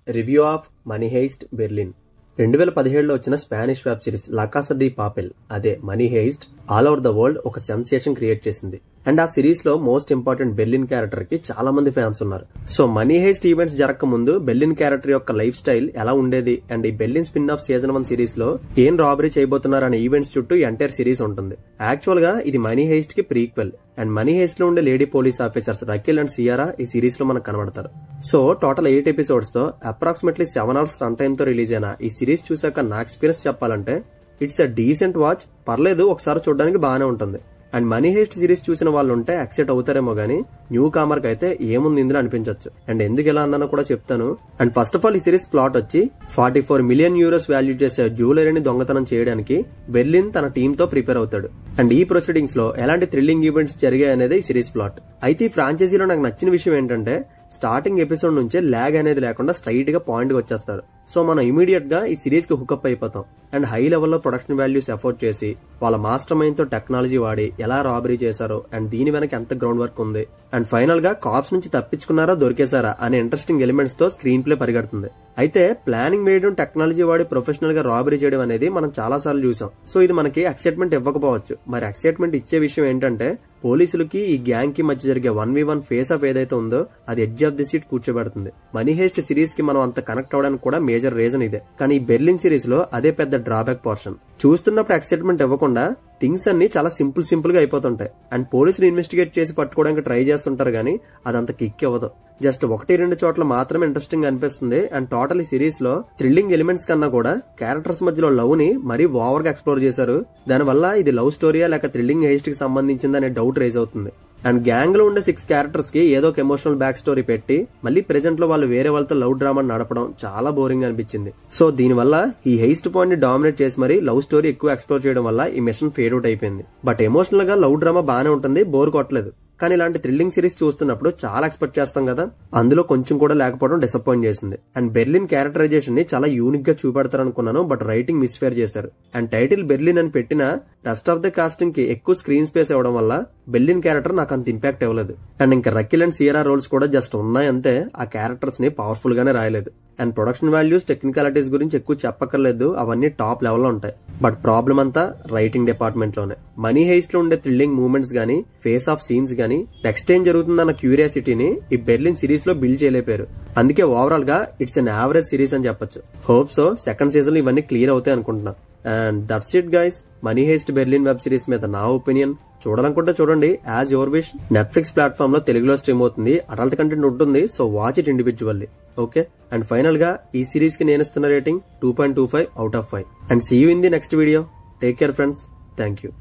Review of money heist Berlin 2017లో వచ్చిన Spanish web series La Casa de Papel అదే money heist all over the world ఒక sensation create చేసింది. And ఆ series లో most important Berlin character కి చాలా మంది ఫ్యాన్స్ ఉన్నారు. సో మనీ హెయిస్ట్ ఈవెంట్స్ జరగక ముందు బెర్లిన్ క్యారెక్టర్ యొక్క లైఫ్ స్టైల్ ఎలా ఉండేది అండ్ ఈ Berlin spin off season 1 series లో ఏం రాబరీ చేయబోతున్నారు అనే ఈవెంట్స్ చుట్టూ ఎంటైర్ సిరీస్ ఉంటుంది. యాక్చువల్ గా ఇది మనీ హెయిస్ట్ కి ప్రీక్వెల్ అండ్ మనీ హెయిస్ట్ లో ఉండే lady police officers Raquel and Sierra ఈ సిరీస్ లో మనకు కనబడతారు. సో టోటల్ 8 ఎపిసోడ్స్ తో అప్రాక్సిమేట్లీ 7 hours రన్ టైమ్ తో రిలీజ్ అయిన ఈ సిరీస్ చూసాక నా ఎక్స్పీరియన్స్ చెప్పాలంటే ఇట్స్ అ డీసెంట్ వాచ్. పర్లేదు, ఒకసారి చూడడానికి బాగానే ఉంటుంది. అండ్ మనీ హెయిస్ట్ సిరీస్ చూసిన వాళ్ళు ఉంటే యాక్సెప్ట్ అవుతారేమో గానీ న్యూ కామర్ కి అయితే ఏముంది ఇందులో అనిపించవచ్చు. అండ్ ఎందుకు ఎలా అన్నానో కూడా చెప్తాను. అండ్ ఫస్ట్ ఆఫ్ ఆల్ ఈ సిరీస్ ప్లాట్ వచ్చి 44 million euros వాల్యూ చేసే జ్యువెలరీని దొంగతనం చేయడానికి బెర్లిన్ తన టీమ్ తో ప్రిపేర్ అవుతాడు. అండ్ ఈ ప్రొసీడింగ్స్ లో ఎలాంటి థ్రిల్లింగ్ ఈవెంట్స్ జరిగాయి అనేది ఈ సిరీస్ ప్లాట్. అయితే ఈ ఫ్రాంచైజీలో నాకు నచ్చిన విషయం ఏంటంటే స్టార్టింగ్ ఎపిసోడ్ నుంచే ల్యాగ్ అనేది లేకుండా స్ట్రైట్ గా పాయింట్ కి వచ్చేస్తారు. సో మనం ఇమీడియట్ గా ఈ సిరీస్ కి హుకప్ అయిపోతాం. అండ్ హై లెవెల్లో ప్రొడక్షన్ వాల్యూస్ ఎఫోర్డ్ చేసి వాళ్ళ మాస్టర్ మైండ్ తో టెక్నాలజీ వాడి ఎలా రాబరీ చేశారో అండ్ దీని వెనక ఎంత గ్రౌండ్ వర్క్ ఉంది అండ్ ఫైనల్ గా కాప్స్ నుంచి తప్పించుకున్నారా దొరికేశారా అనే ఇంట్రెస్టింగ్ ఎలిమెంట్స్ తో స్క్రీన్ ప్లే పరిగెడుతుంది. అయితే ప్లానింగ్ వేయడం, టెక్నాలజీ వాడి ప్రొఫెషనల్ గా రాబరీ చేయడం అనేది మనం చాలా సార్లు చూసాం. సో ఇది మనకి ఎక్సైట్మెంట్ ఇవ్వకపోవచ్చు. మరి ఎక్సైట్మెంట్ ఇచ్చే విషయం ఏంటంటే పోలీసులకి ఈ గ్యాంగ్ కి మధ్య జరిగే 1v1 ఫేస్ ఆఫ్ ఏదైతే ఉందో అది ఎడ్జ్ ఆఫ్ ది సీట్ కూర్చోబెడుతుంది. మనీ హెయిస్ట్ సిరీస్ కి మనం అంత కనెక్ట్ అవడానికి కూడా మేజర్ రీజన్ ఇదే. కానీ ఈ బెర్లిన్ సిరీస్ లో అదే పెద్ద డ్రాబ్యాక్ పోర్షన్. చూస్తున్నప్పుడు ఎక్సైట్మెంట్ ఇవ్వకుండా థింగ్స్ అన్ని చాలా సింపుల్ గా అయిపోతుంటాయి. అండ్ పోలీసులు ఇన్వెస్టిగేట్ చేసి పట్టుకోవడానికి ట్రై చేస్తుంటారు గానీ అదంత కిక్ ఇవ్వదు. జస్ట్ 1-2 చోట్ల మాత్రమే ఇంట్రెస్టింగ్ అనిపిస్తుంది. అండ్ టోటల్ ఈ సిరీస్ లో థ్రిల్లింగ్ ఎలిమెంట్స్ కన్నా కూడా క్యారెక్టర్స్ మధ్యలో లవ్ ని మరీ ఓవర్ గా ఎక్స్ప్లోర్ చేశారు. దానివల్ల ఇది లవ్ స్టోరీయా లేక థ్రిల్లింగ్ హెయిస్ట్ కి సంబంధించింది అనే డౌట్ రైజ్ అవుతుంది. అండ్ గ్యాంగ్ లో ఉండే 6 క్యారెక్టర్స్ కి ఏదో ఒక ఎమోషనల్ బ్యాక్ స్టోరీ పెట్టి మళ్ళీ ప్రెజెంట్ లో వాళ్ళు వేరే వాళ్ళతో లవ్ డ్రామా నడపడం చాలా బోరింగ్ అనిపించింది. సో దీనివల్ల ఈ హెయిస్ట్ పాయింట్ ని డామినేట్ చేసి మరి లవ్ స్టోరీ ఎక్కువ ఎక్స్ప్లోర్ చేయడం వల్ల ఈ మిషన్ ఫేడ్ అవుట్ అయిపోయింది. బట్ ఎమోషనల్ గా లవ్ డ్రామా బానే ఉంటుంది, బోర్ కొట్టలేదు. కానీ ఇలాంటి థ్రిల్లింగ్ సిరీస్ చూస్తున్నప్పుడు చాలా ఎక్స్పెక్ట్ చేస్తాం కదా, అందులో కొంచెం కూడా లేకపోవడం డిసప్పాయింట్ చేసింది. అండ్ బెర్లిన్ క్యారెక్టరైజేషన్ ని చాలా యూనిక్ గా చూపెడతారు అనుకున్నాను, బట్ రైటింగ్ మిస్ఫేర్ చేశారు. అండ్ టైటిల్ బెర్లిన్ అని పెట్టిన రెస్ట్ ఆఫ్ ద కాస్టింగ్ కి ఎక్కువ స్క్రీన్ స్పేస్ ఇవ్వడం వల్ల బెర్లిన్ క్యారెక్టర్ నాకు అంత ఇంపాక్ట్ ఇవ్వలేదు. అండ్ ఇంకా రకిల్ అండ్ సియరా రోల్స్ కూడా జస్ట్ ఉన్నాయంతే, ఆ క్యారెక్టర్స్ ని పవర్ఫుల్ గానే రాయలేదు. అండ్ ప్రొడక్షన్ వాల్యూస్, టెక్నికాలిటీస్ గురించి ఎక్కువ చెప్పక్కర్లేదు, అవన్నీ టాప్ లెవెల్లో ఉంటాయి. బట్ ప్రాబ్లం అంతా రైటింగ్ డిపార్ట్మెంట్ లోనే. మనీ హెయిస్ట్ లో ఉండే థ్రిల్లింగ్ మూవ్మెంట్స్ గానీ, ఫేస్ ఆఫ్ సీన్స్ గానీ, నెక్స్ట్ ఏం జరుగుతుందన్న క్యూరియాసిటీని ఈ బెర్లిన్ సిరీస్ లో బిల్డ్ చేయలేపారు. అందుకే ఓవరాల్ గా ఇట్స్ అన్ యావరేజ్ సిరీస్ అని చెప్పొచ్చు. హోప్ సో సెకండ్ సీజన్ లో ఇవన్నీ క్లియర్ అవుతాయి అనుకుంటున్నా. And that's it guys, Money heist Berlin web series మీద నా ఒపీనియన్. చూడాలనుకుంటే చూడండి, as your wish. Netflix platform లో తెలుగులో స్ట్రీమ్ అవుతుంది, అడల్ట్ కంటెంట్ ఉంటుంది, so watch it individually. Okay, and final గా ఈ సిరీస్ కి నేను ఇస్తున్న rating 2.25 out of 5. And see you in the next video. Take care friends, thank you.